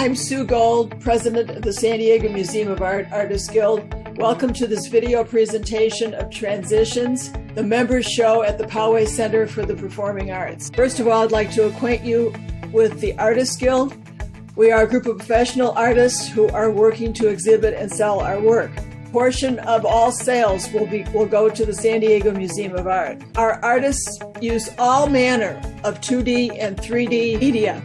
I'm Sue Gold, president of the San Diego Museum of Art Artists Guild. Welcome to this video presentation of Transitions, the members show at the Poway Center for the Performing Arts. First of all, I'd like to acquaint you with the Artists Guild. We are a group of professional artists who are working to exhibit and sell our work. A portion of all sales will go to the San Diego Museum of Art. Our artists use all manner of 2D and 3D media.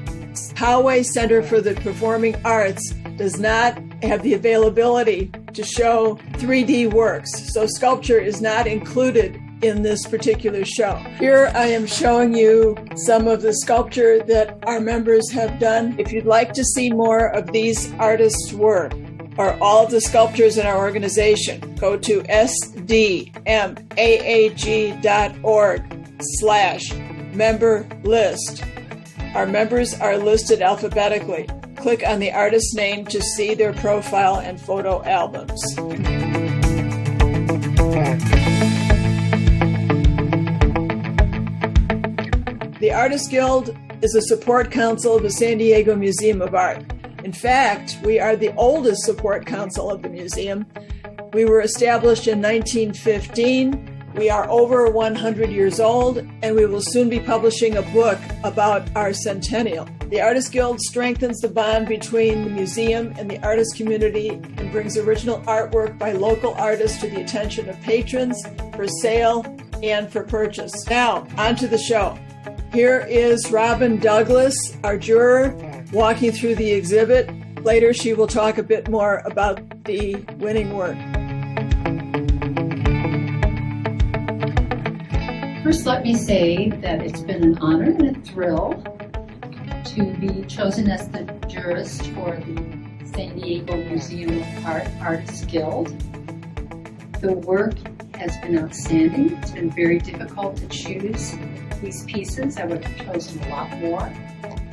Poway Center for the Performing Arts does not have the availability to show 3D works, so sculpture is not included in this particular show. Here I am showing you some of the sculpture that our members have done. If you'd like to see more of these artists' work or all of the sculptures in our organization, go to sdmaag.org/member list. Our members are listed alphabetically. Click on the artist's name to see their profile and photo albums. The Artists Guild is a support council of the San Diego Museum of Art. In fact, we are the oldest support council of the museum. We were established in 1915. We are over 100 years old, and we will soon be publishing a book about our centennial. The Artists Guild strengthens the bond between the museum and the artist community and brings original artwork by local artists to the attention of patrons for sale and for purchase. Now, on to the show. Here is Robin Douglas, our juror, walking through the exhibit. Later, she will talk a bit more about the winning work. First, let me say that it's been an honor and a thrill to be chosen as the jurist for the San Diego Museum of Art Artists Guild. The work has been outstanding. It's been very difficult to choose these pieces. I would have chosen a lot more.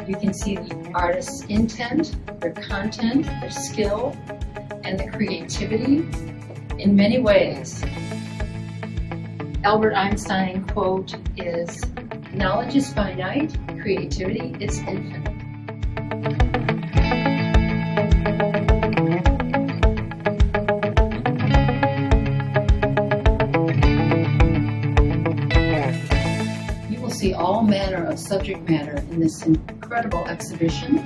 You can see the artist's intent, their content, their skill, and the creativity in many ways. Albert Einstein quote is, "Knowledge is finite, creativity is infinite." You will see all manner of subject matter in this incredible exhibition.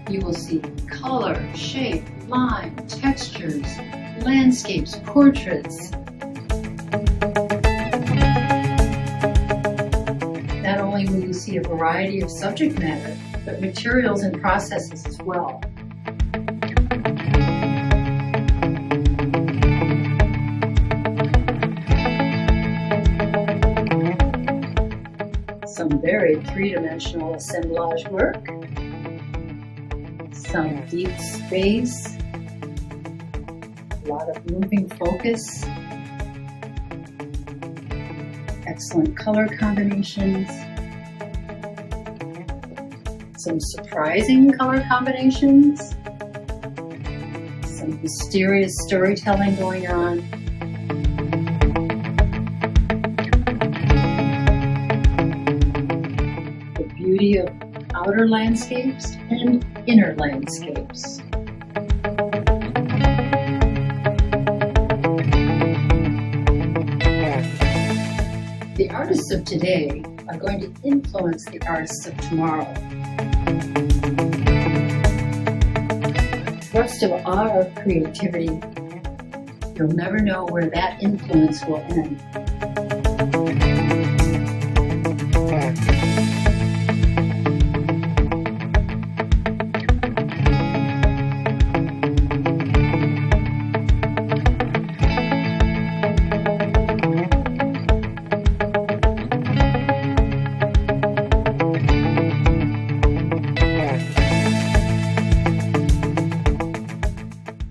You will see color, shape, line, textures, landscapes, portraits. Not only will you see a variety of subject matter, but materials and processes as well. Some very three-dimensional assemblage work, some deep space, a lot of moving focus, excellent color combinations, some surprising color combinations, some mysterious storytelling going on. The beauty of outer landscapes and inner landscapes. The artists of today are going to influence the artists of tomorrow. Thrust of our creativity, you'll never know where that influence will end.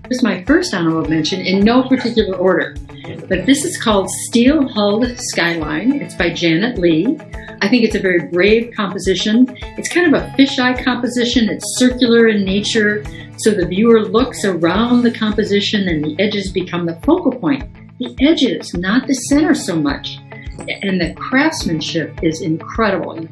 Here's my first honorable mention in no particular order, but this is called Steel Hulled Skyline. It's by Janet Lee. I think it's a very brave composition. It's kind of a fisheye composition. It's circular in nature, so the viewer looks around the composition and the edges become the focal point. The edges, not the center so much. And the craftsmanship is incredible.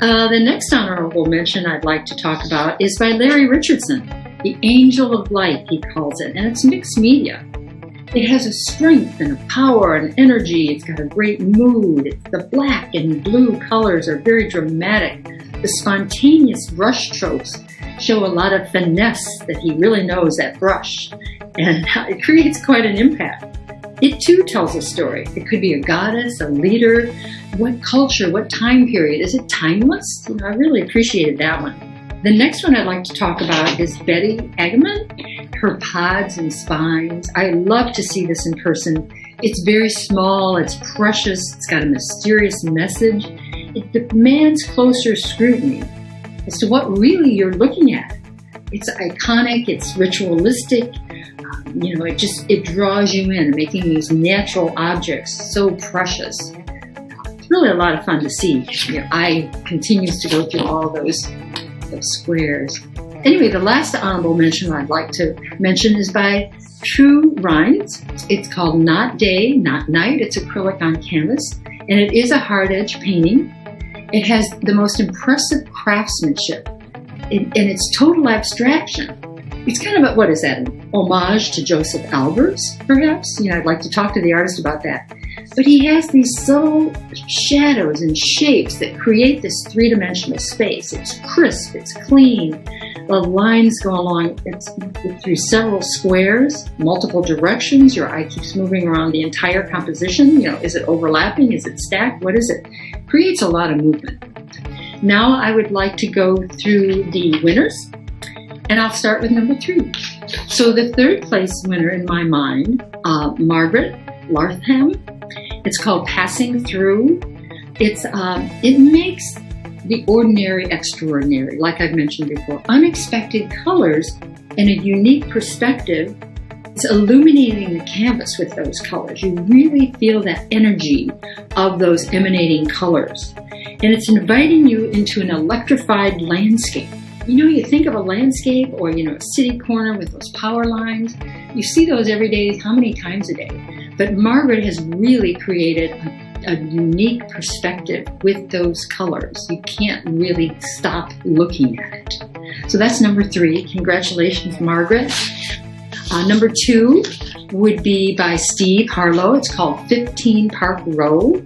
The next honorable mention I'd like to talk about is by Larry Richardson, The Angel of Light, he calls it, and it's mixed media. It has a strength and a power and energy. It's got a great mood. The black and blue colors are very dramatic. The spontaneous brush strokes show a lot of finesse that he really knows that brush, and it creates quite an impact. It too tells a story. It could be a goddess, a leader, what culture, what time period. Is it timeless? I really appreciated that one. The next one I'd like to talk about is Betty Eggman, her pods and spines. I love to see this in person. It's very small, it's precious, it's got a mysterious message. It demands closer scrutiny as to what really you're looking at. It's iconic, it's ritualistic, it draws you in, making these natural objects so precious. It's really a lot of fun to see. Your eye continues to go through all those squares. Anyway, the last honorable mention I'd like to mention is by True Rines. It's called Not Day, Not Night. It's acrylic on canvas, and it is a hard edge painting. It has the most impressive craftsmanship, and it's total abstraction. It's kind of an homage to Joseph Albers, perhaps? I'd like to talk to the artist about that. But he has these subtle shadows and shapes that create this three-dimensional space. It's crisp, it's clean. The lines go along through several squares, multiple directions. Your eye keeps moving around the entire composition. Is it overlapping? Is it stacked? What is it? Creates a lot of movement. Now I would like to go through the winners, and I'll start with number 3. So the third place winner in my mind, Margaret Lartham. It's called Passing Through. It makes the ordinary extraordinary, like I've mentioned before. Unexpected colors and a unique perspective. It's illuminating the canvas with those colors. You really feel that energy of those emanating colors. And it's inviting you into an electrified landscape. You think of a landscape or, a city corner with those power lines. You see those every day, how many times a day? But Margaret has really created a unique perspective with those colors. You can't really stop looking at it. So that's number 3. Congratulations, Margaret. Number 2 would be by Steve Harlow. It's called 15 Park Row.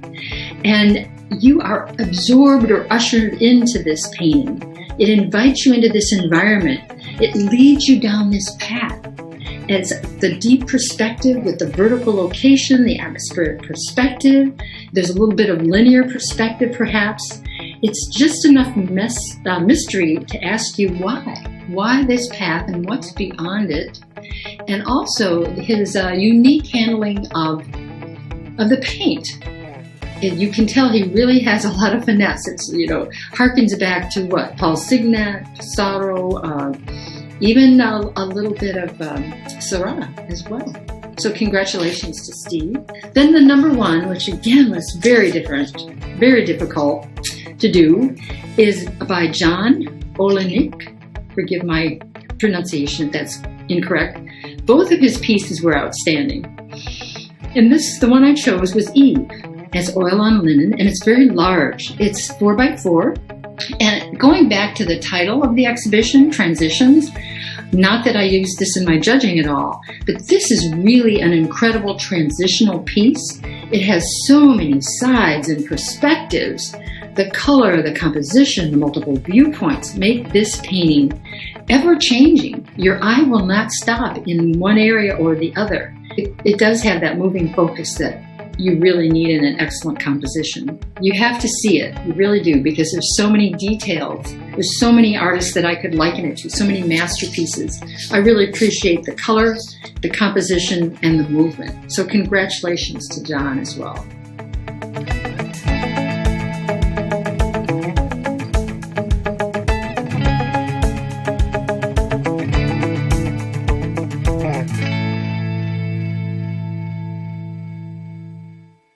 And you are absorbed or ushered into this painting. It invites you into this environment. It leads you down this path. It's the deep perspective with the vertical location, the atmospheric perspective. There's a little bit of linear perspective, perhaps. It's just enough mystery to ask you why. Why this path and what's beyond it. And also his unique handling of the paint. You can tell he really has a lot of finesse. It's, harkens back to what? Paul Signac, Pissarro, even a little bit of Seurat as well. So congratulations to Steve. Then the number 1, which again was very difficult to do, is by John Olenek. Forgive my pronunciation if that's incorrect. Both of his pieces were outstanding. And the one I chose was Eve. As oil on linen, and it's very large. It's 4x4. And going back to the title of the exhibition, Transitions, not that I use this in my judging at all, but this is really an incredible transitional piece. It has so many sides and perspectives. The color, the composition, the multiple viewpoints make this painting ever-changing. Your eye will not stop in one area or the other. It does have that moving focus that you really need in an excellent composition. You have to see it, you really do, because there's so many details. There's so many artists that I could liken it to, so many masterpieces. I really appreciate the color, the composition, and the movement. So congratulations to John as well.